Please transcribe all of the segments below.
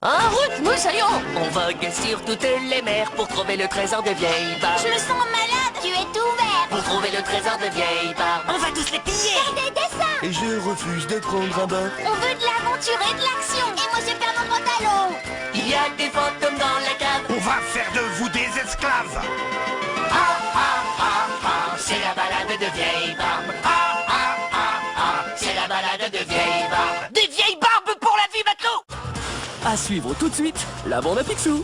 En route, moussaillon! On vogue sur toutes les mers pour trouver le trésor de vieille barbe. Je me sens malade. Tu es tout vert. Pour trouver le trésor de vieille barbe. On va tous les piller. Faire des dessins. Et je refuse de prendre un bain. On veut de l'aventure et de l'action. Et moi j'ai perdu mon pantalon. Il y a des fantômes dans la cave. On va faire de vous des esclaves. Ah ah ah ah, c'est la balade de vieille barbe. Ah ah ah ah, c'est la balade de vieille barbe. Des vieilles barbes pour la vie, matelot. À suivre tout de suite, la bande à Picsou.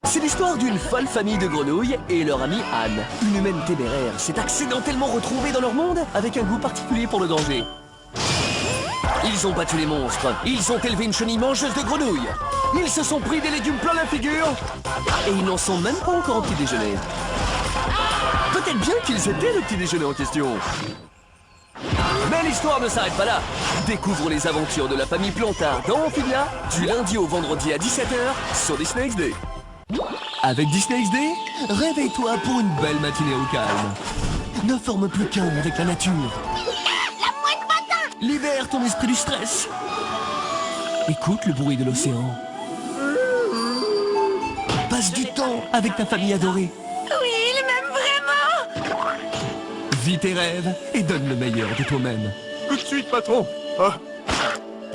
C'est l'histoire d'une folle famille de grenouilles et leur amie Anne. Une humaine téméraire s'est accidentellement retrouvée dans leur monde avec un goût particulier pour le danger. Ils ont battu les monstres, ils ont élevé une chenille mangeuse de grenouilles. Ils se sont pris des légumes plein la figure. Et ils n'en sont même pas encore au petit déjeuner. Peut-être bien qu'ils étaient le petit déjeuner en question. Mais l'histoire ne s'arrête pas là. Découvre les aventures de la famille Plantard dans Amphibia du lundi au vendredi à 17 h sur Disney XD. Avec Disney XD, réveille-toi pour une belle matinée au calme. Ne forme plus qu'un avec la nature. La mouette patin. Libère ton esprit du stress. Écoute le bruit de l'océan. Passe du temps avec ta famille adorée. Oui, il m'aime vraiment. Vis tes rêves et donne le meilleur de toi-même. Tout de suite, patron. Ah.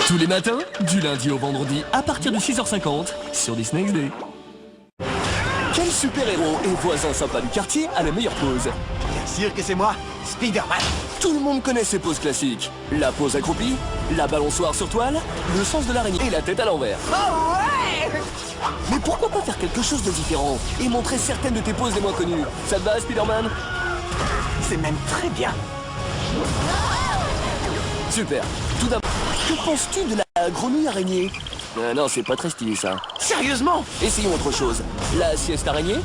Tous les matins, du lundi au vendredi, à partir de 6 h 50 sur Disney XD. Quel super-héros et voisin sympa du quartier a la meilleure pose? Bien sûr que c'est moi, Spider-Man. Tout le monde connaît ses poses classiques. La pose accroupie, la balançoire sur toile, le sens de l'araignée et la tête à l'envers. Oh ouais. Mais pourquoi pas faire quelque chose de différent et montrer certaines de tes poses les moins connues? Ça te va, Spider-Man? C'est même très bien. Super. Tout d'abord, que penses-tu de la grenouille araignée? Non, c'est pas très stylé ça. Sérieusement? Essayons autre chose. La sieste araignée?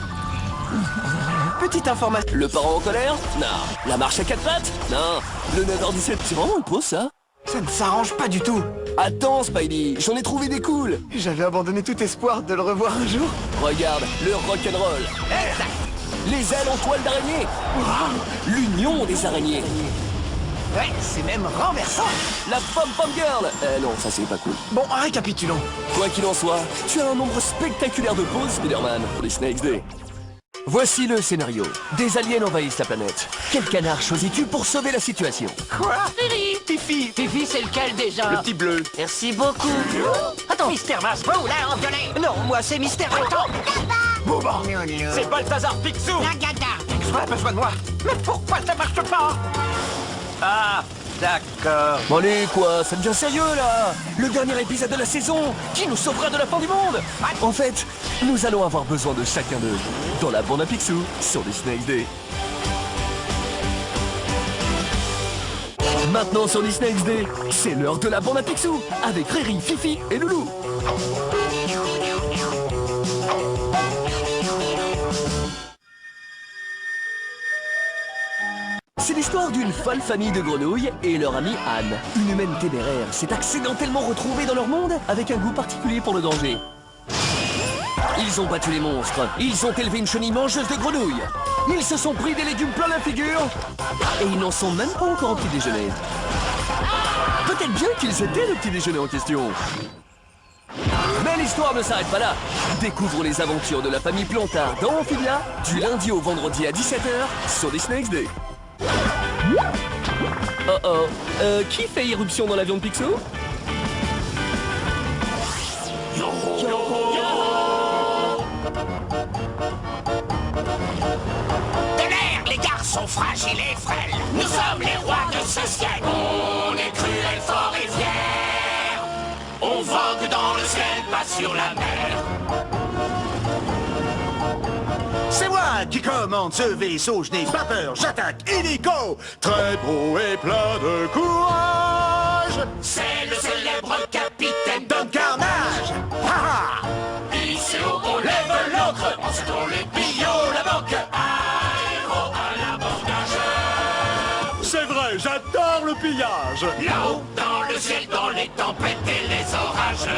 Petite information. Le parent en colère? Non. La marche à quatre pattes? Non. Le 9h17, c'est vraiment une pause ça? Ça ne s'arrange pas du tout. Attends Spidey, j'en ai trouvé des cools. J'avais abandonné tout espoir de le revoir un jour. Regarde, le rock'n'roll. Les ailes en toile d'araignée. L'union des araignées. Ouais, c'est même renversant. La pom-pom girl. Non, ça c'est pas cool. Bon, récapitulons. Quoi qu'il en soit, tu as un nombre spectaculaire de pauses, Spider-Man, pour les Disney XD. Voici le scénario. Des aliens envahissent la planète. Quel canard choisis-tu pour sauver la situation? Quoi? Fifi, Fifi. Fifi, c'est lequel déjà? Le petit bleu. Merci beaucoup. Attends, Mister Masbro, là, en violet. Non, moi c'est Mister Attends. Bouba. C'est Balthazar Picsou. La gada. Picsou a besoin de moi. Mais pourquoi ça marche pas? Ah, d'accord. Bon allez quoi, ça devient sérieux là. Le dernier épisode de la saison, qui nous sauvera de la fin du monde? En fait, nous allons avoir besoin de chacun d'eux dans la bande à Picsou sur Disney XD. Maintenant sur Disney XD, c'est l'heure de la bande à Picsou avec Riri, Fifi et Loulou. C'est l'histoire d'une folle famille de grenouilles et leur amie Anne. Une humaine téméraire s'est accidentellement retrouvée dans leur monde avec un goût particulier pour le danger. Ils ont battu les monstres, ils ont élevé une chenille mangeuse de grenouilles. Ils se sont pris des légumes plein la figure. Et ils n'en sont même pas encore au petit déjeuner. Peut-être bien qu'ils étaient le petit déjeuner en question. Mais l'histoire ne s'arrête pas là. Découvre les aventures de la famille Plantard dans Amphibia du lundi au vendredi à 17 h sur Disney XD. Qui fait irruption dans l'avion de Picsou? De l'air, les garçons fragiles et frêles. Nous sommes les rois de ce ciel. On est cruel, fort et fier. On vogue dans le ciel, pas sur la mer. C'est moi qui commande ce vaisseau, je n'ai pas peur, j'attaque illico. Très beau et plein de courage. C'est le célèbre capitaine Don Carnage. Ha ha. Ici on lève l'encre, ensuite on les pillons la banque. Aéro à l'abordage. C'est vrai, j'adore le pillage. Là-haut, dans le ciel, dans les tempêtes et les orages.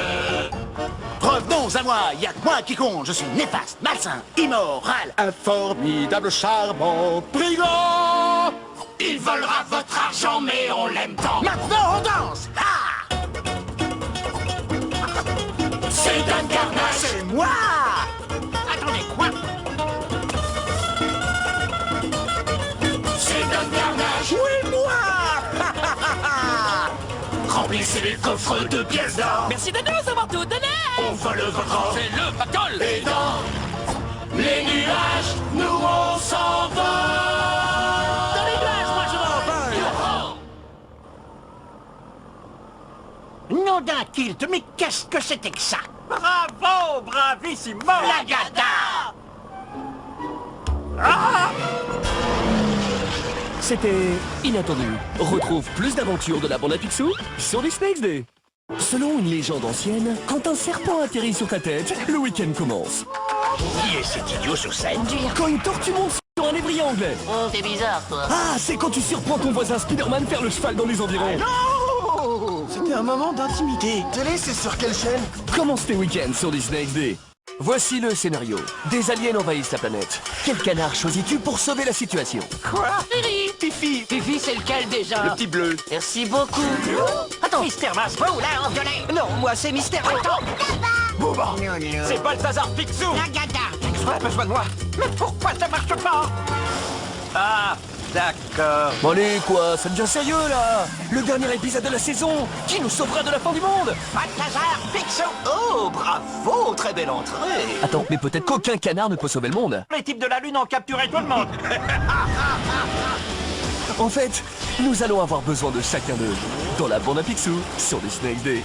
Revenons à moi, y'a que moi qui compte. Je suis néfaste, malsain, immoral, un formidable, charmant brigand. Il volera votre argent, mais on l'aime tant. Maintenant on danse. Ah. C'est Don Carnage. C'est moi! Attendez, quoi? C'est Don Carnage. Oui, moi! Remplissez les coffres de pièces d'or. Merci de nous avoir tout donné. On vole votre or. C'est le pactole. Et dans les nuages, nous on s'envole. Dans les glaces, moi je m'envole! Nom d'un kilt, mais qu'est-ce que c'était que ça? Bravo, bravissimo! La gata! C'était inattendu. Retrouve plus d'aventures de la bande à Picsou sur Disney XD. Selon une légende ancienne, quand un serpent atterrit sur ta tête, le week-end commence. Qui est cet idiot sur scène? Quand une tortue monte sur un lévrier anglais. Oh, c'est bizarre, toi. Ah, c'est quand tu surprends ton voisin Spider-Man faire le cheval dans les environs. C'était un moment d'intimité. Télé, c'est sur quelle chaîne? Commence tes week-ends sur Disney XD. Voici le scénario. Des aliens envahissent la planète. Quel canard choisis-tu pour sauver la situation? Quoi? Fifi! Fifi, c'est lequel déjà? Le petit bleu. Merci beaucoup. Attends, Mister Masbro, là, en violet! Non, moi c'est Mystère. Bouba! C'est Balthazar Picsou! La gata! Picsou a besoin de moi. Mais pourquoi ça marche pas? Ah, d'accord. Bon allez quoi, ça devient sérieux là. Le dernier épisode de la saison. Qui nous sauvera de la fin du monde? Balthazar Picsou! Oh, bravo! Très belle entrée. Attends, mais peut-être qu'aucun canard ne peut sauver le monde. Les types de la Lune ont capturé tout le monde. En fait, nous allons avoir besoin de chacun d'eux. Dans la bande à Picsou sur Disney XD.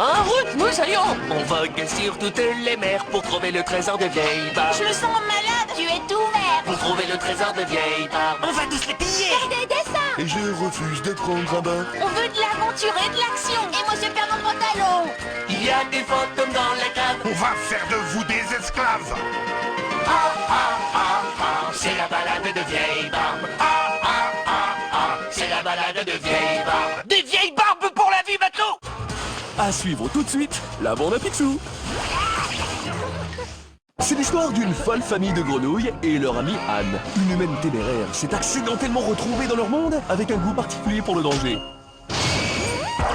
En route, moussaillon! On vogue sur toutes les mers pour trouver le trésor de vieille barbe. Je le sens malade, tu es tout vert. Pour trouver le trésor de vieille barbe. On va tous les piller! Fais des dessins. Et je refuse de prendre un bain. On veut de l'aventure et de l'action. Et moi je perds mon pantalon. Il y a des fantômes dans la cave. On va faire de vous des esclaves. C'est la balade de vieille barbe. C'est la balade de vieille barbe. Des vieilles barbes pour la vie, maintenant! À suivre tout de suite, la bande à Picsou. C'est l'histoire d'une folle famille de grenouilles et leur amie Anne. Une humaine téméraire s'est accidentellement retrouvée dans leur monde avec un goût particulier pour le danger.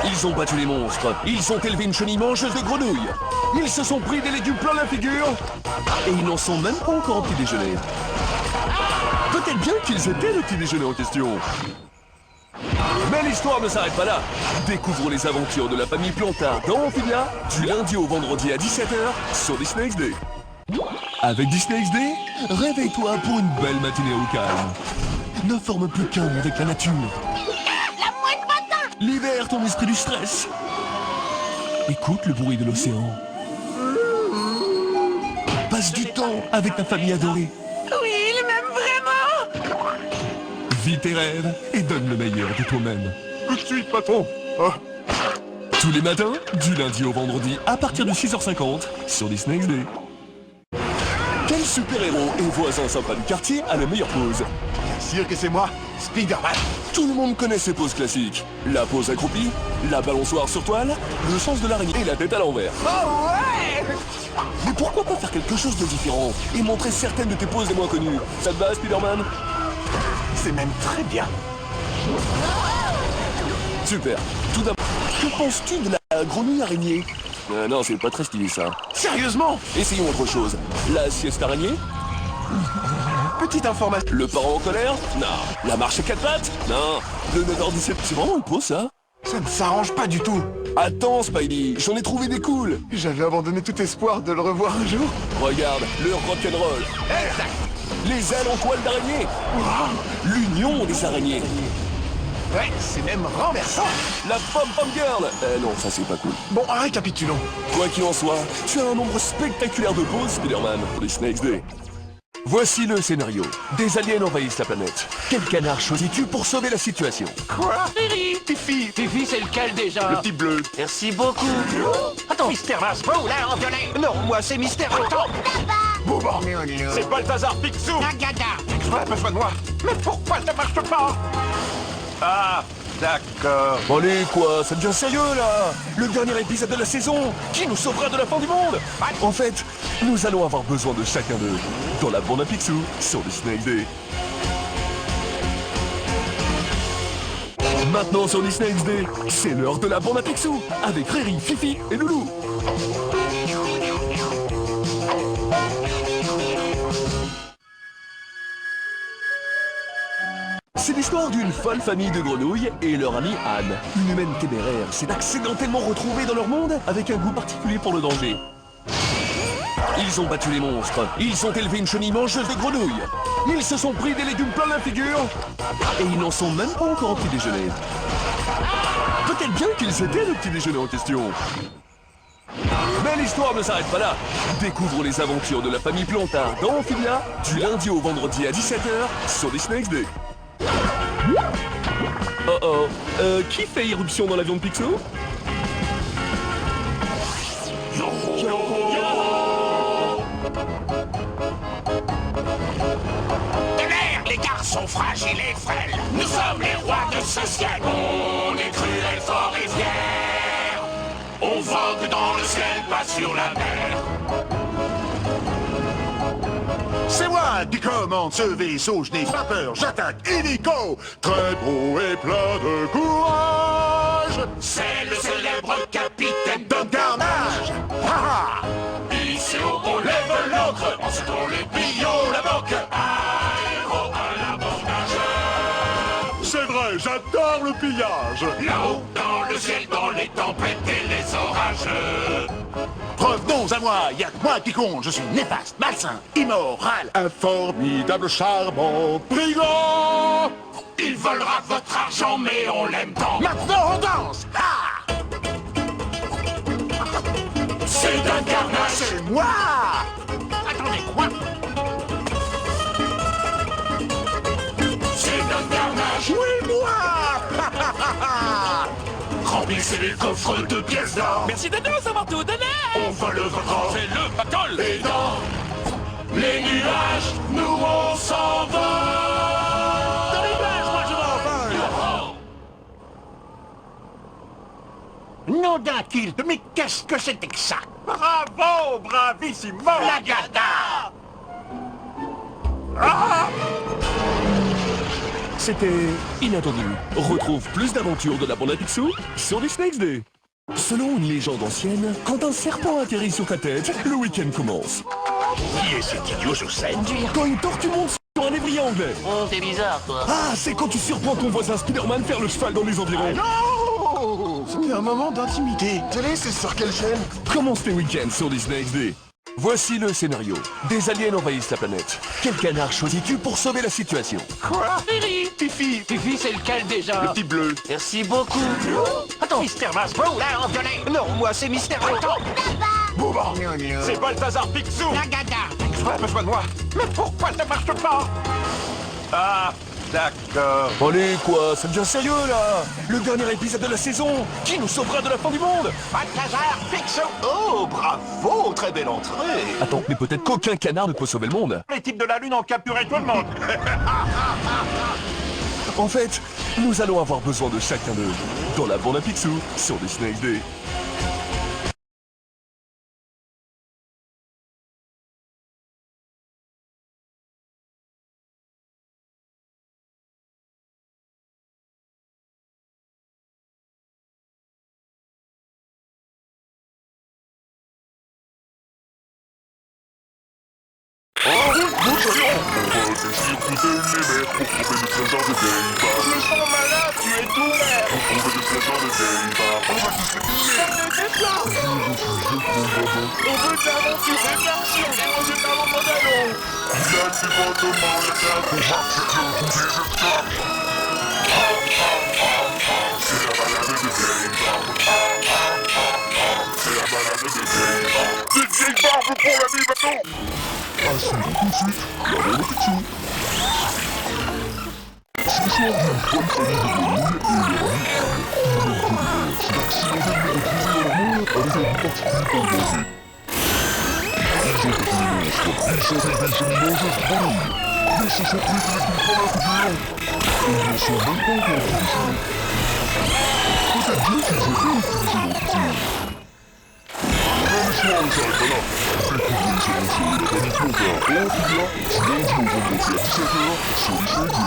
Ils ont battu les monstres, ils ont élevé une chenille mangeuse de grenouilles. Ils se sont pris des légumes plein la figure et ils n'en sont même pas encore au petit déjeuner. Peut-être bien qu'ils étaient le petit déjeuner en question. Mais l'histoire ne s'arrête pas là. Découvrons les aventures de la famille Plantard dans Amphibia du lundi au vendredi à 17h sur Disney XD. Avec Disney XD, réveille-toi pour une belle matinée au calme. Ne forme plus qu'un avec la nature. La moindre matin. Libère ton esprit du stress. Écoute le bruit de l'océan. Passe du temps avec ta famille adorée. Oui, il m'aime vraiment! Vis tes rêves et donne le meilleur de toi-même. Tout de suite, patron. Ah, Tous les matins, du lundi au vendredi, à partir de 6h50, sur Disney XD. Quel super-héros et voisin sympa du quartier a la meilleure pose? sûr que c'est moi, Spider-Man. Tout le monde connaît ces poses classiques. La pose accroupie, la balançoire sur toile, le sens de l'araignée et la tête à l'envers. Oh ouais! Mais pourquoi pas faire quelque chose de différent et montrer certaines de tes poses les moins connues? Ça te va, Spider-Man? C'est même très bien. Super. Tout d'abord, que penses-tu de la grenouille araignée? Non, c'est pas très stylé ça. Sérieusement? Essayons autre chose. La sieste araignée? Petite information. Le parent en colère? Non. La marche à quatre pattes? Non. Le 9h17, c'est vraiment une pause ça? Ça ne s'arrange pas du tout. Attends Spidey, j'en ai trouvé des cools. J'avais abandonné tout espoir de le revoir un jour. Regarde, le rock'n'roll. Exact. Les ailes en toile d'araignée. L'union des araignées. Ouais, c'est même renversant. La pom-pom girl. Non, ça c'est pas cool. Bon, récapitulons. Quoi qu'il en soit, tu as un nombre spectaculaire de pauses, Spider-Man, pour les Snakes Day. Voici le scénario. Des aliens envahissent la planète. Quel canard choisis-tu pour sauver la situation? Quoi? Fifi. Fifi, c'est lequel déjà? Le petit bleu. Merci beaucoup. Attends, Mister Masbro, là, en violet! Non, moi c'est Mystère. Attends! Bouba. C'est Balthazar Picsou. La gata! Tu as besoin de moi. Mais pourquoi ça marche pas? Ah, d'accord. Allez quoi, ça devient sérieux là. Le dernier épisode de la saison, qui nous sauvera de la fin du monde? En fait, nous allons avoir besoin de chacun d'eux dans la bande à Picsou sur Disney XD. Maintenant sur Disney XD, c'est l'heure de la bande à Picsou avec Riri, Fifi et Loulou. C'est l'histoire d'une folle famille de grenouilles et leur amie Anne. Une humaine téméraire s'est accidentellement retrouvée dans leur monde avec un goût particulier pour le danger. Ils ont battu les monstres, ils ont élevé une chenille mangeuse de grenouilles, ils se sont pris des légumes plein la figure, et ils n'en sont même pas encore au petit déjeuner. Peut-être bien qu'ils étaient le petit déjeuner en question. Mais l'histoire ne s'arrête pas là. Découvre les aventures de la famille Plantard dans Amphilia du lundi au vendredi à 17h sur Disney XD. Qui fait irruption dans l'avion de Picsou? Tonnerre, les garçons fragiles et frêles. Nous sommes les rois de ce ciel. On est cruels, forts et fiers. On vogue dans le ciel, pas sur la mer. C'est moi qui commande ce vaisseau, je n'ai pas peur, j'attaque illico. Très beau et plein de courage. C'est le célèbre capitaine De carnage. Ha ha. Ici on lève l'encre, ensuite on les pillons la banque. Aéro à l'abordage. C'est vrai, j'adore le pillage. Là-haut, dans le ciel, dans les tempêtes et les orages. Revenons à moi, y'a que moi qui compte, je suis néfaste, malsain, immoral, un formidable, charmant brigand. Il volera votre argent, mais on l'aime tant. Maintenant on danse. Ah. C'est d'un carnage. C'est moi. Attendez, quoi? C'est d'un carnage. Oui, moi. Remplissez les coffres de pièces d'or. Merci de nous avoir tout donné. On vole votre or. C'est le pactole. Et dans les nuages, nous on s'envole. Dans les nuages, moi je m'envole. Nom d'un kilt, mais qu'est-ce que c'était que ça? Bravo, bravissimo. La gada. C'était inattendu. Retrouve plus d'aventures de la bande à Picsou sur Disney XD. Selon une légende ancienne, quand un serpent atterrit sur ta tête, le week-end commence. Qui est cet idiot sur scène? Quand une tortue monte sur un lévrier anglais. Oh, t'es bizarre, toi. Ah, c'est quand tu surprends ton voisin Spider-Man faire le cheval dans les environs. Non, c'était un moment d'intimité. Télé, c'est sur quelle chaîne? Commence tes week-ends sur Disney XD. Voici le scénario. Des aliens envahissent la planète. Quel canard choisis-tu pour sauver la situation? Quoi? Riri. Fifi, Fifi, c'est lequel déjà? le petit bleu. Merci beaucoup. Attends, Mister Masbro, là, en violet. Non, moi c'est Mister. Attends, Bouba, c'est Balthazar Picsou. la gada. Tu as besoin de moi. Mais pourquoi ça marche pas? Ah, d'accord. Allez quoi, ça devient sérieux là. Le dernier épisode de la saison, qui nous sauvera de la fin du monde? Balthazar Picsou. Oh, bravo, très belle entrée. Attends, mais peut-être qu'aucun canard ne peut sauver le monde. Les types de la Lune ont capturé tout le monde. En fait, nous allons avoir besoin de chacun d'eux dans la bande à Picsou sur Disney XD. Ils sont malades, tu es tout vert. On veut de l'aventure et de l'action. Et moi j'ai pas mon pantalon. Une vieille barbe pour l'animation. Peut-être bien qu'ils auraient utilisé leur couteau. Mais l'histoire ne s'arrête pas là. Découvrez ces morceaux de la famille Clover et Amphibia du lundi au vendredi à 17h sur Disney XD.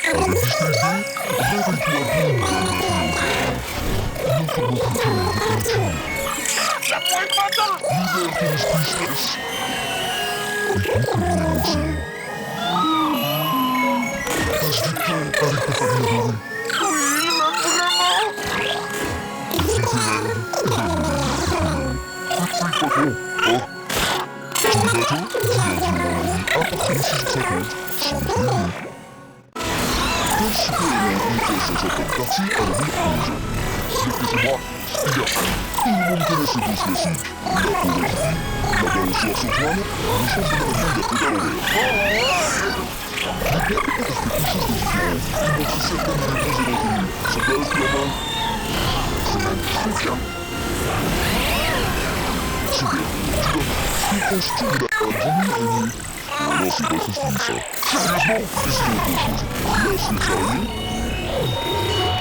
Avec Disney XD, réveille-toi d'une nouvelle vidéo. Notre futur de peinture. Libère ton esprit stress. Écoute le nouveau océan. Passe du temps avec ta famille adorée. Disneyland est devenu Disneyland. Patron, hein? Tous les matins, du lundi au vendredi à partir de 6h50 sur Disney. Quel super-héros conteste dans certaines parties à la ville rouge? Excusez-moi, Spider-Man. Tout le monde connaît ces deux classiques. La peau d'Akipi, la balançoire sur toile, le championnat du monde à pédale en l'air. Mais pourquoi est-ce que quelque chose de différent, il montre certaines des plus éventuelles? Ça t'arrête la main? C'est même très bien. Super, dis-donc, que penses-tu de la grenouille araignée? Non, c'est pas ce style, ça. Sérieusement? Décidons autre chose. La Sphinx araignée?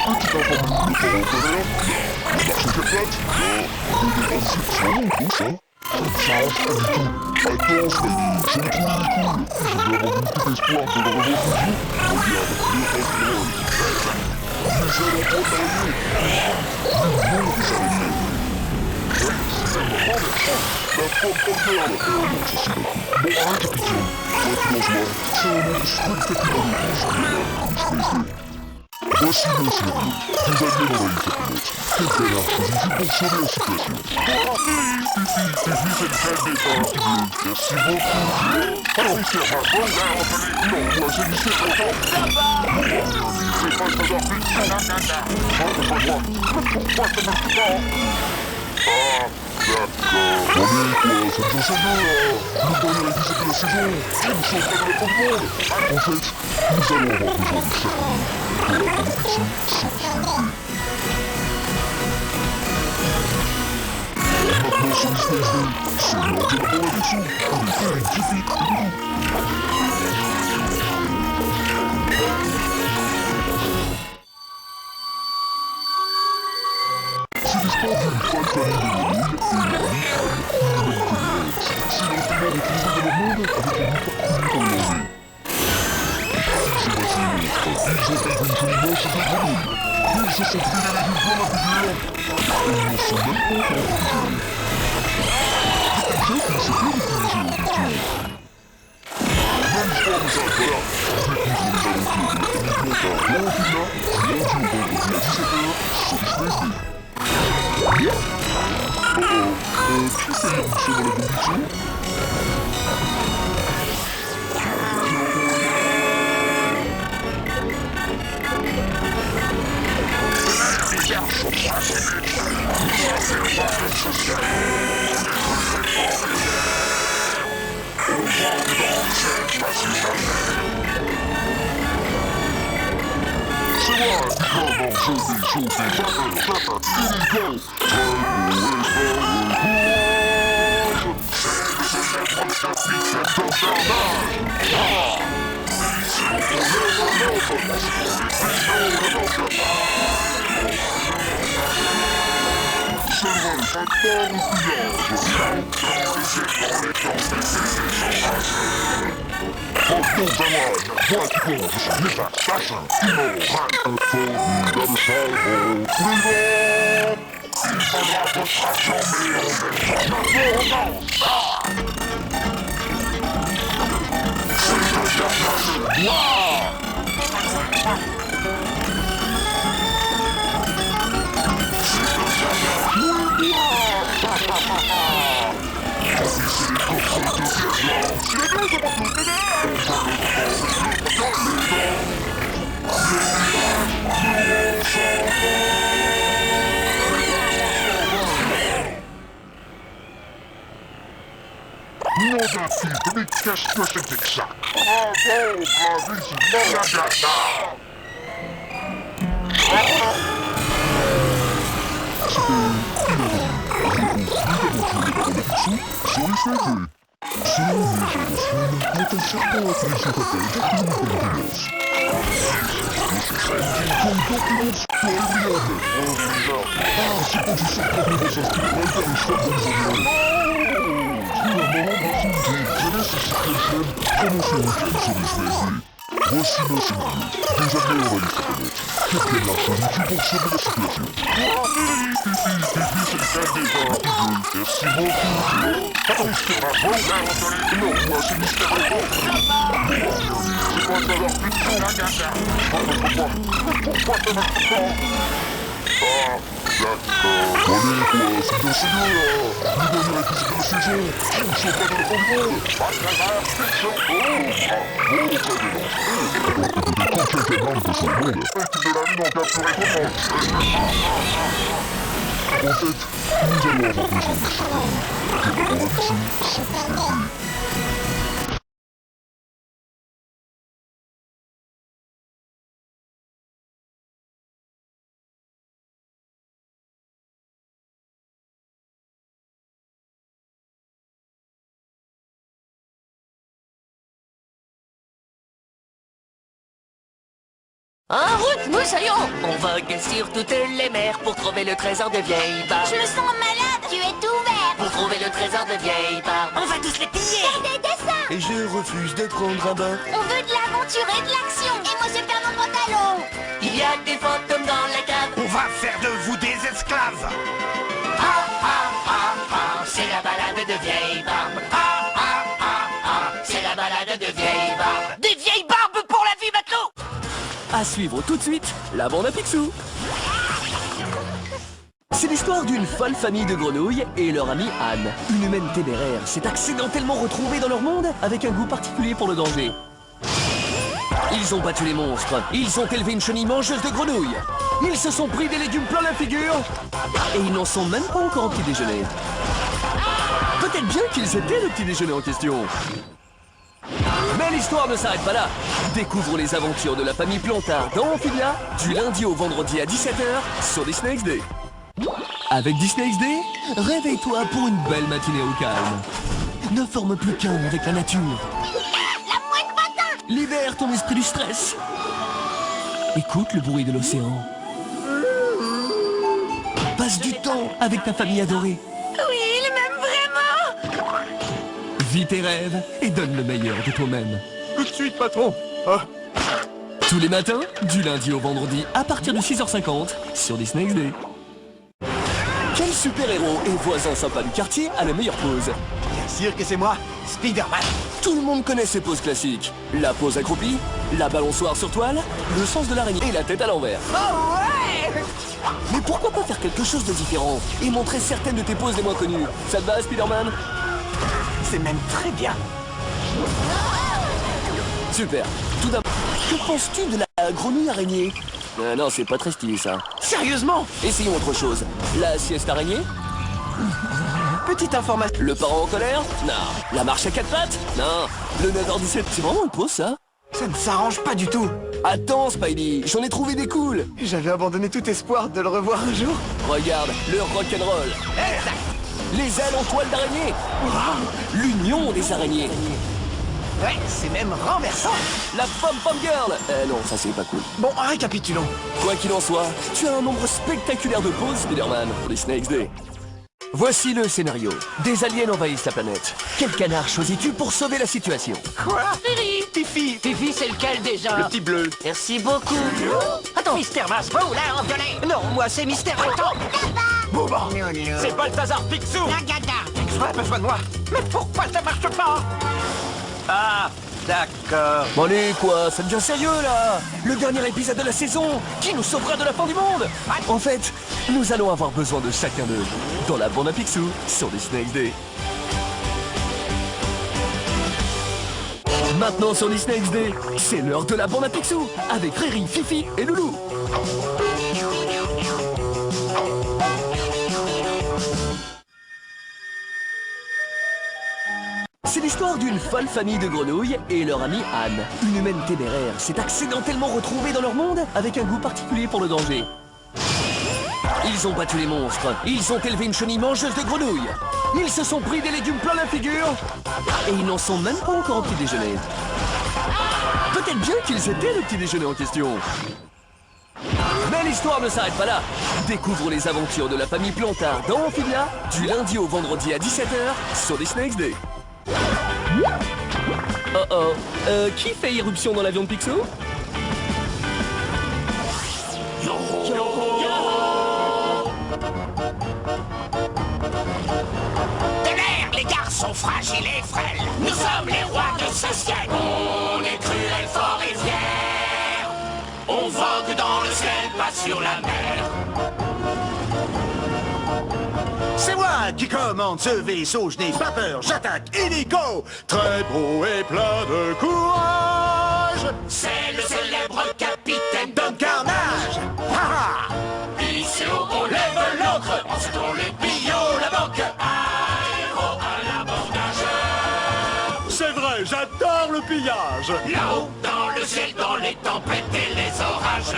Petite information de parents en l'air? Le marché quatre pattes? Non. Le débat c'est vraiment cool, ça. Ça ne change pas du tout. Attends, Spidey, je le trouve ridicule. Je vais avoir une petite espoir de le revoir toujours. Regarde, le rock'n'roll. Les ailes en pointe d'araignée. Le nom des araignées. Ouais, c'est tellement renversant. La pomme en perle. Non, ça c'est pas cool. Bon, arrête, capitaine. Toi, tu manges moi. C'est un monde spectaculaire de tous. Voici mon scénario. Vous alliez dans la ligne capitaine. Quel canard choisis-tu pour sauver la situation? Fifi, c'est une crème d'épargne qui bleue. Merci beaucoup. Alors, c'est pas bon, là, non, moi, c'est du c'est content. C'est pas ça leur but. Non, c'est pas moi. Pourquoi ça marche pas? Ah, d'accord. Non mais quoi, ça me change un peu là. Le dernier épisode de la saison, je ne change pas de la fin du monde. En fait, nous allons avoir besoin de certains pour la compétition sur Disney. Maintenant sur Disney XD, c'est l'heure de la compétition avec Eric, Fifi et Doudou. C'est l'histoire d'une folle famille de grenouilles et leur ami Anne, une humaine téméraire, accidentellement retrouvée dans leur monde avec un goût particulier pour le danger. Ils ont battu les monstres, ils ont fait une jolie manche de grenouilles, ils se sont pris les légumes plein la figure, et ils ne sont même pas encore protégés. Peut-être qu'ils se peuvent utiliser leur culture. Mais l'histoire ne s'arrête pas là. Découvre les aventures de la famille Clover et Amphibia du lundi au vendredi à 17h sur Disney XD. Qui fait l'émission dans la compétition? Les garçons fragiles, nous sommes les rois de social. On va dans cette passion. C'est moi, comment je vais chauffer il go. Toi qui comptes, je suis néfaste, machin, immoral, un formidable charbon, brûlant. Il faudra votre action, mais on est pas maintenant. C'est le dernier jeu. Nom d'un type, mais qu'est-ce que c'était que ça? Bravo, bravissimo, la gata! Sur les CD. Selon les légende ancienne, quand un serpent atterrit sur ta tête, il nous donne des noces. Le C'est quand tu sors complètement s'inspirer d'un choix de Comment c'est sur quelle chaîne? Comment c'est week-end sur les SNSD? Voici nos scénarios. Deux amis envahissent la planète. Quelqu'un lâche un outil pour sauver la situation. Fifi, c'est le cas déjà. Merci beaucoup. Attends, je te raconte. Non, moi, c'est Mystère Rétro. C'est quoi ça leur putain, la gaga? Pourquoi ça marche pas? Ah, d'accord. Allez, quoi, c'est bien sérieux, là. Le dernier épisode de la saison. Je ne suis pas dans le fond du monde. Pas très grave, c'est chaud. Oh, très bien. Quand quelqu'un manque de son monde, l'équipe de la lune en capturé tout le monde. En fait, nous allons avoir besoin de super loup. Que la bonne action sans distinguer. En route, moussaillon! On vogue sur toutes les mers pour trouver le trésor de vieilles barbe. Je me sens malade. Tu es tout vert. Pour trouver le trésor de vieilles barbe. On va tous les piller. Faire des dessins. Et je refuse de prendre un bain. On veut de l'aventure et de l'action. Et moi, je perds mon pantalon. Il y a des fantômes dans la cave. On va faire de vous des esclaves. Ah ah ah ah, c'est la balade de vieilles barbes. Ah ah ah ah, c'est la balade de vieilles barbes. Des vieilles barbes pour la vie, matelot. À suivre tout de suite, la bande à Picsou. C'est l'histoire d'une folle famille de grenouilles et leur amie Anne. Une humaine téméraire s'est accidentellement retrouvée dans leur monde avec un goût particulier pour le danger. Ils ont battu les monstres, ils ont élevé une chenille mangeuse de grenouilles. Ils se sont pris des légumes plein la figure et ils n'en sont même pas encore au petit déjeuner. Peut-être bien qu'ils étaient le petit déjeuner en question. Mais l'histoire ne s'arrête pas là. Découvre les aventures de la famille Plantard dans Amphibia du lundi au vendredi à 17h sur Disney XD. Avec Disney XD, réveille-toi pour une belle matinée au calme. Ne forme plus qu'un avec la nature. La mouette patin. Libère ton esprit du stress. Écoute le bruit de l'océan. Passe du temps avec ta famille adorée. Oui, il m'aime vraiment. Vis tes rêves et donne le meilleur de toi-même. Tout de suite, patron. Ah. Tous les matins, du lundi au vendredi, à partir de 6h50, sur Disney XD. Quel super-héros et voisin sympa du quartier a la meilleure pose? Bien sûr que c'est moi, Spider-Man. Tout le monde connaît ses poses classiques. La pose accroupie, la balançoire sur toile, le sens de l'araignée et la tête à l'envers. Oh ouais. Mais pourquoi pas faire quelque chose de différent et montrer certaines de tes poses les moins connues? Ça te va, Spider-Man? C'est même très bien. Super. Tout d'abord, que penses-tu de la grenouille araignée? Non, c'est pas très stylé, ça. Sérieusement? Essayons autre chose. La sieste araignée? Petite information. Le parent en colère? Non. La marche à quatre pattes? Non. Le 9h17, c'est vraiment une pause, ça? Ça ne s'arrange pas du tout. Attends, Spidey, j'en ai trouvé des cools. J'avais abandonné tout espoir de le revoir un jour. Regarde, le rock'n'roll. Les ailes en toile d'araignée. L'union des araignées. Ouais, c'est même renversant. La pom-pom girl. Non, ça c'est pas cool. Bon, récapitulons. Quoi qu'il en soit, tu as un nombre spectaculaire de pauses, Spider-Man, pour les Disney XD. Voici le scénario. Des aliens envahissent la planète. Quel canard choisis-tu pour sauver la situation? Quoi? Fifi. Fifi, c'est lequel déjà? Le petit bleu. Merci beaucoup. Attends, Mister Masbro, là, en violet. Non, moi c'est Mister Rétro. Bouba. C'est Balthazar Picsou. La gada. Picsou a besoin de moi. Mais pourquoi ça marche pas? Ah, d'accord. Bon allez, quoi, ça devient sérieux, là. Le dernier épisode de la saison, qui nous sauvera de la fin du monde? En fait, nous allons avoir besoin de chacun d'eux dans la bande à Picsou sur Disney XD. Maintenant sur Disney XD, c'est l'heure de la bande à Picsou avec Riri, Fifi et Loulou. C'est l'histoire d'une folle famille de grenouilles et leur amie Anne. Une humaine téméraire s'est accidentellement retrouvée dans leur monde avec un goût particulier pour le danger. Ils ont battu les monstres, ils ont élevé une chenille mangeuse de grenouilles. Ils se sont pris des légumes plein la figure et ils n'en sont même pas encore au petit déjeuner. Peut-être bien qu'ils étaient le petit déjeuner en question. l'histoire ne s'arrête pas là. Découvre les aventures de la famille Plantard dans Amphibia, du lundi au vendredi à 17h sur Disney XD. Qui fait irruption dans l'avion de Picsou? De l'air, les garçons fragiles et frêles. Nous sommes les rois de ce ciel. On est cruels, forts et fiers. On vogue dans le ciel, pas sur la mer. C'est moi qui commande ce vaisseau, je n'ai pas peur, j'attaque illico. Très beau et plein de courage. C'est le célèbre capitaine Don Carnage. Ha ha. Ici on lève l'encre, ensuite on les pille la banque. Aéro à l'abordage. C'est vrai, j'adore le pillage. Là-haut, dans le ciel, dans les tempêtes et les orages.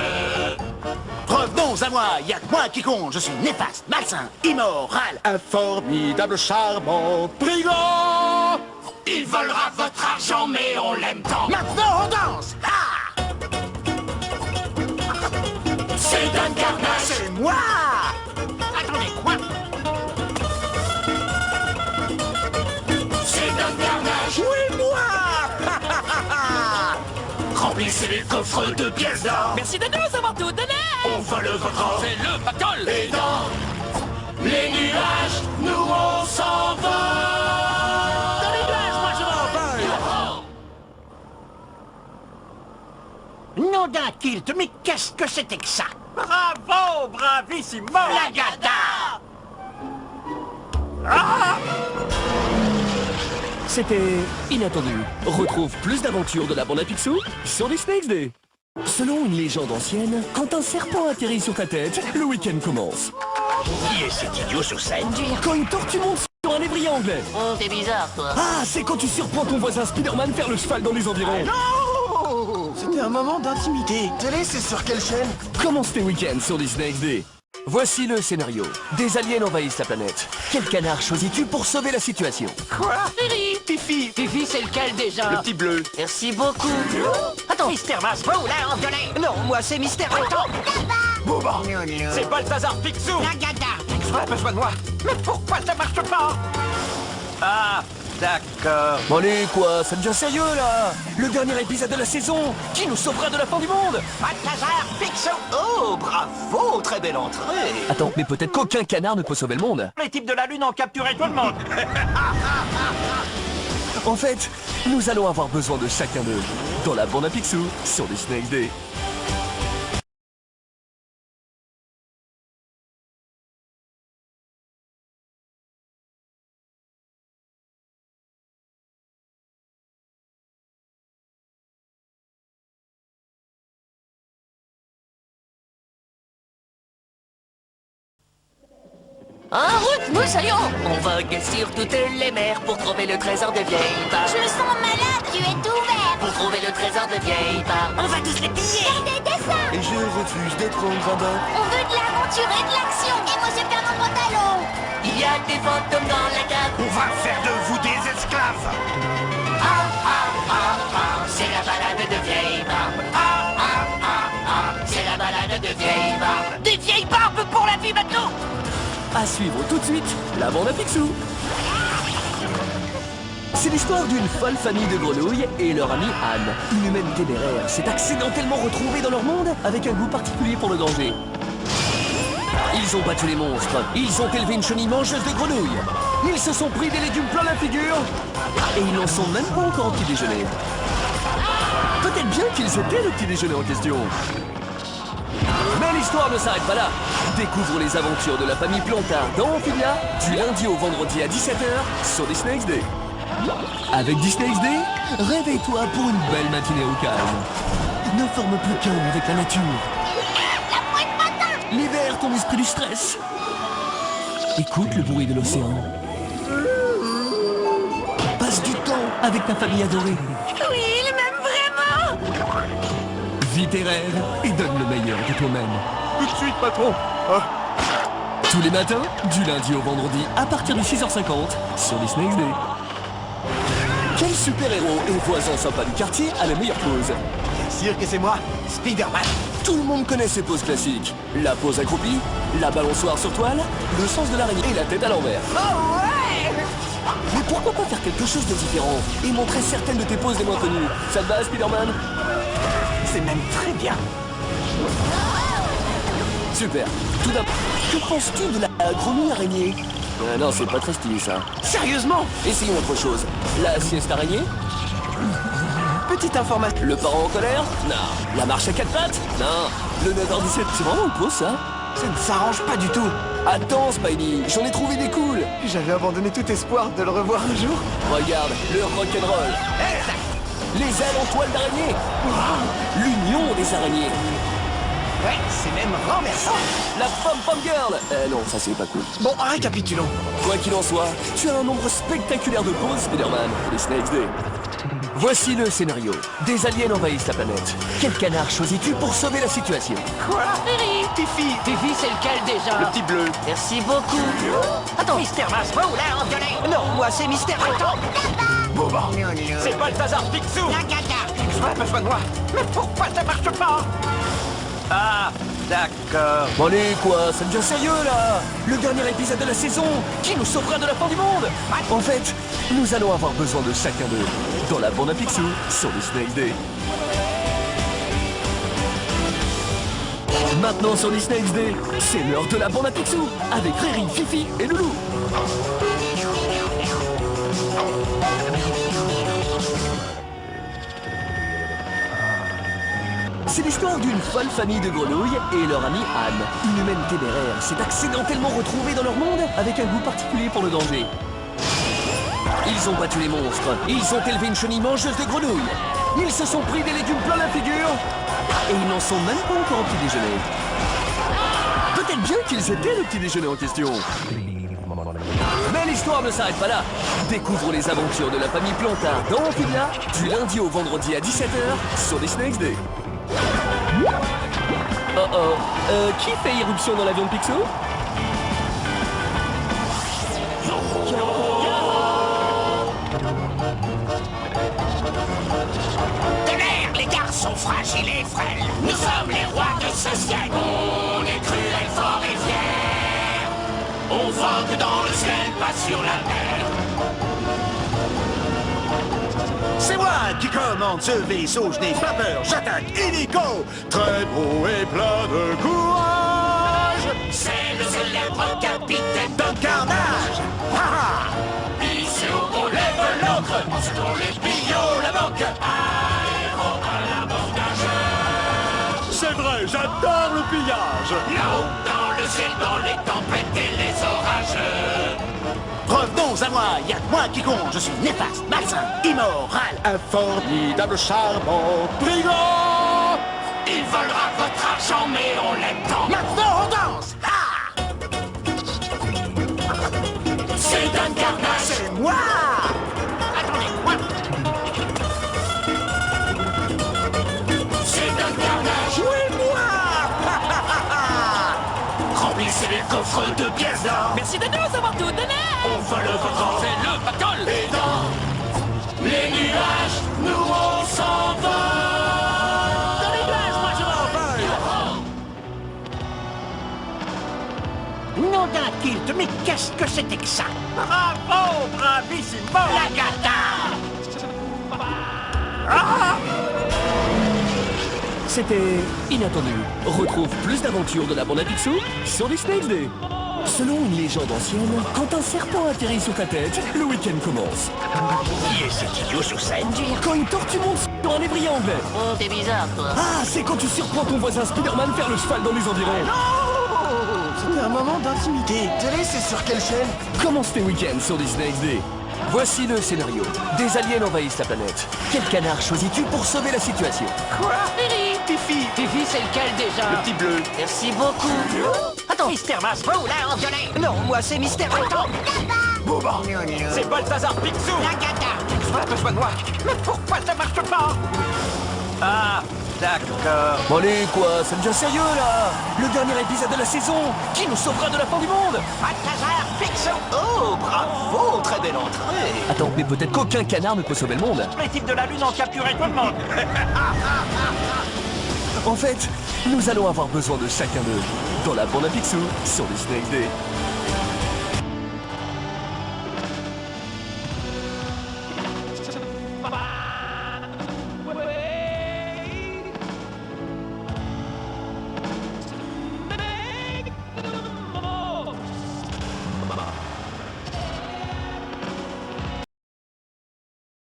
Revenons à moi, y a que moi qui compte, je suis néfaste, malsain, immoral, un formidable, charmant brigand. Il volera votre argent, mais on l'aime tant. Maintenant on danse. Ah, C'est Don Carnage. c'est moi. Attendez, quoi? C'est Don Carnage. Oui, moi. Remplissez les coffres de pièces d'or. Merci de nous avoir tout donné. On vole votre or. C'est le pactole. Et dans les nuages, nous on s'envole. Dans les nuages, moi je m'envole. Nom d'un kilt, mais qu'est-ce que c'était que ça? Bravo, bravissimo. La gata! C'était inattendu. Retrouve plus d'aventures de la bande à Picsou sur Disney XD. Selon une légende ancienne, quand un serpent atterrit sur ta tête, le week-end commence. Qui est cet idiot sur scène? Quand une tortue monte sur un lévrier anglais. Oh, t'es bizarre, toi. Ah, c'est quand tu surprends ton voisin Spider-Man faire le cheval dans les environs. C'était un moment d'intimité. Télé, c'est sur quelle chaîne? Commence tes week-ends sur Disney XD. Voici le scénario. Des aliens envahissent la planète. Quel canard choisis-tu pour sauver la situation? Quoi? Fifi. Fifi. Fifi, c'est lequel déjà? Le petit bleu. Merci beaucoup. Attends, Mister Masbro, là, en violet! Non, moi c'est Mister. Attends! Bouba. C'est Balthazar Picsou. La gata! Picsou a besoin de moi. Mais pourquoi ça marche pas? Ah, d'accord. Bon, allez, quoi, ça devient sérieux, là. Le dernier épisode de la saison. Qui nous sauvera de la fin du monde? Balthazar Picsou! Oh, bravo, très belle entrée. Attends, mais peut-être qu'aucun canard ne peut sauver le monde. Les types de la Lune ont capturé tout le monde. En fait, nous allons avoir besoin de chacun d'eux dans la bande à Picsou sur Disney XD. En route, moussaillon. On vogue sur toutes les mers pour trouver le trésor de vieille barbe. Je me sens malade, tu es ouvert. Pour trouver le trésor de vieille barbe. On va tous les piller! Faire des dessins. Et je refuse d'être en gradin. On veut de l'aventure et de l'action. Et moi, je perds mon pantalon. Il y a des fantômes dans la cave. On va faire de vous des esclaves. Ah, ah, ah, ah, c'est la balade de vieille barbe. Ah, ah, ah, ah, c'est la balade de vieille barbe. Des vieilles barbes pour la vie maintenant. À suivre tout de suite, la bande à Picsou. C'est l'histoire d'une folle famille de grenouilles et leur amie Anne. Une humaine téméraire s'est accidentellement retrouvée dans leur monde avec un goût particulier pour le danger. Ils ont battu les monstres, ils ont élevé une chenille mangeuse de grenouilles. Ils se sont pris des légumes plein la figure et ils n'en sont même pas encore au petit déjeuner. Peut-être bien qu'ils étaient le petit déjeuner en question. Mais l'histoire ne s'arrête pas là. Découvre les aventures de la famille Plantard dans Amphibia du lundi au vendredi à 17h sur Disney XD. Avec Disney XD, réveille-toi pour une belle matinée au calme. Ne forme plus qu'un avec la nature. Libère ton esprit du stress. Écoute le bruit de l'océan. Passe du temps avec ta famille adorée. Oui, il m'aime vraiment. Vis tes rêves et donne le meilleur de toi-même. Tout de suite, patron. Tous les matins, du lundi au vendredi, à partir de 6h50, sur Disney XD. Quel super-héros et voisin sympa du quartier a la meilleure pause? Sûr que c'est moi, Spider-Man. Tout le monde connaît ces poses classiques. La pose accroupie, la balançoire sur toile, le sens de l'araignée et la tête à l'envers. Oh ouais! Mais pourquoi pas faire quelque chose de différent et montrer certaines de tes poses les moins connues? Ça te va, Spider-Man? C'est même très bien. Super. Tout d'abord, que penses-tu de la grenouille araignée? Non, c'est pas très stylé ça. Sérieusement? Essayons autre chose. La sieste araignée? Petite information. Le parent en colère? Non. La marche à quatre pattes? Non. Le 9h17, c'est vraiment une pause ça? Ça ne s'arrange pas du tout. Attends Spidey, j'en ai trouvé des cools. J'avais abandonné tout espoir de le revoir un jour. Regarde, le rock'n'roll. Les ailes en toile d'araignée. L'union des araignées. Ouais, c'est même renversant. La pom-pom girl. Non, ça c'est pas cool. Bon, récapitulons. Quoi qu'il en soit, tu as un nombre spectaculaire de poses, Spider-Man. Les Snakes Day. Voici le scénario. Des aliens envahissent la planète. Quel canard choisis-tu pour sauver la situation? Quoi? Riri! Fifi. Fifi, c'est lequel déjà? Le petit bleu. Merci beaucoup. Attends, Mister Masbro, là, en violet. Non, moi, c'est Mister Attends. Bouba. C'est Balthazar Picsou. La gata. Tu as besoin de moi. Mais pourquoi ça marche pas? Ah, d'accord. Bon allez quoi, ça devient sérieux là. Le dernier épisode de la saison qui nous sauvera de la fin du monde. En fait, nous allons avoir besoin de chacun d'eux dans la bande à Picsou sur le Snakes Day. Maintenant sur les Snakes Day, c'est l'heure de la bande à Picsou avec Riri, Fifi et Loulou. C'est l'histoire d'une folle famille de grenouilles et leur amie Anne. Une humaine téméraire s'est accidentellement retrouvée dans leur monde avec un goût particulier pour le danger. Ils ont battu les monstres, ils ont élevé une chenille mangeuse de grenouilles. Ils se sont pris des légumes plein la figure et ils n'en sont même pas encore au petit déjeuner. Peut-être bien qu'ils étaient le petit déjeuner en question. Mais l'histoire ne s'arrête pas là. Découvre les aventures de la famille Plantard dans Amphibia du lundi au vendredi à 17h sur les Snakes Day. Qui fait irruption dans l'avion de Picsou? Tonnerre, les garçons fragiles et frêles, nous sommes les rois de ce ciel. On est cruels, forts et fiers. On vogue dans le ciel, pas sur la mer. C'est moi qui commande ce vaisseau, je n'ai pas peur, j'attaque illico. Très beau et plein de courage. C'est le célèbre capitaine D'un carnage. Ha ha. Ici on lève l'encre, ensuite on les pillots la banque. Aéro à l'abordage. C'est vrai, j'adore le pillage. Là-haut dans le ciel, dans les tempêtes et les orages. Revenons à moi, y'a que moi qui compte, je suis néfaste, malsain, immoral, un formidable charmant brigand. Il volera votre argent, mais on l'aime tant. Maintenant on danse. Ah, C'est d'un carnage. c'est moi. Attendez, moi. C'est d'un carnage. Oui, moi. Remplissez les coffres de pièces d'or. Merci de nous avoir tout donné! On vole votre corps. C'est le pactole! Et dans les nuages, nous on s'envole. Dans les glaces, moi je m'envole. Nom d'un kilt, mais qu'est-ce que c'était que ça? Bravo, bravissimo. La gata. C'était inattendu. Retrouve plus d'aventures de la bande à Picsou sur les Snakes Day. Selon une légende ancienne, quand un serpent atterrit sur ta tête, le week-end commence. Qui est cet idiot sur scène? Quand une tortue monte sur un lévrier anglais. Oh, t'es bizarre, toi. Ah, c'est quand tu surprends ton voisin Spider-Man faire le cheval dans les environs. C'était un moment d'intimité. Télé, c'est sur quelle chaîne? Commence tes week-ends sur les Snakes Day. Voici le scénario. Des aliens envahissent la planète. Quel canard choisis-tu pour sauver la situation? Quoi? Riri! Fifi. Fifi, c'est lequel déjà? Le petit bleu. Merci beaucoup. Attends, Mister Masbro, là, en violet. Non, moi, c'est Mister Attends. Bouba. C'est Balthazar Picsou. La gata. Tu as besoin de moi. Mais pourquoi ça marche pas? Ah, d'accord. Bon allez quoi, ça devient sérieux là. Le dernier épisode de la saison qui nous sauvera de la fin du monde. Balthazar Picsou. Oh, bravo, très belle entrée. Attends, mais peut-être qu'aucun canard ne peut sauver le monde. Les types de la Lune ont capturé tout le monde. En fait, Nous allons avoir besoin de chacun d'eux dans la bande à Picsou sur le Snack Day.